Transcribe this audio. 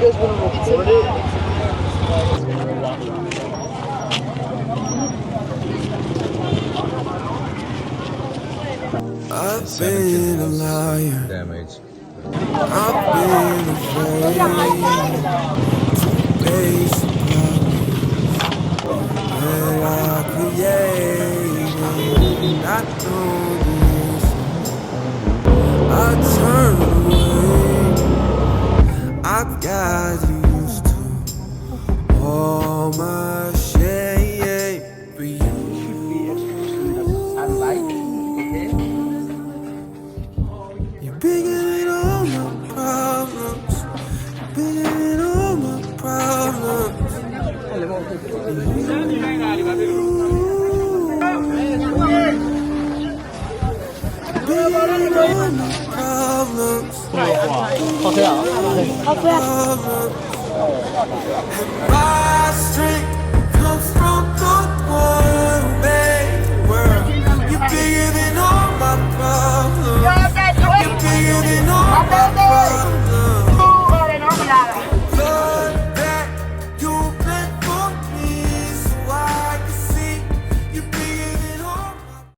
I've been a liar. Damage. I've been afraid to face the problems that I created. I don't listen. I turn away. I got used to all my shame for you. You're bigger than all my problems. Bigger than all my problems. Problems.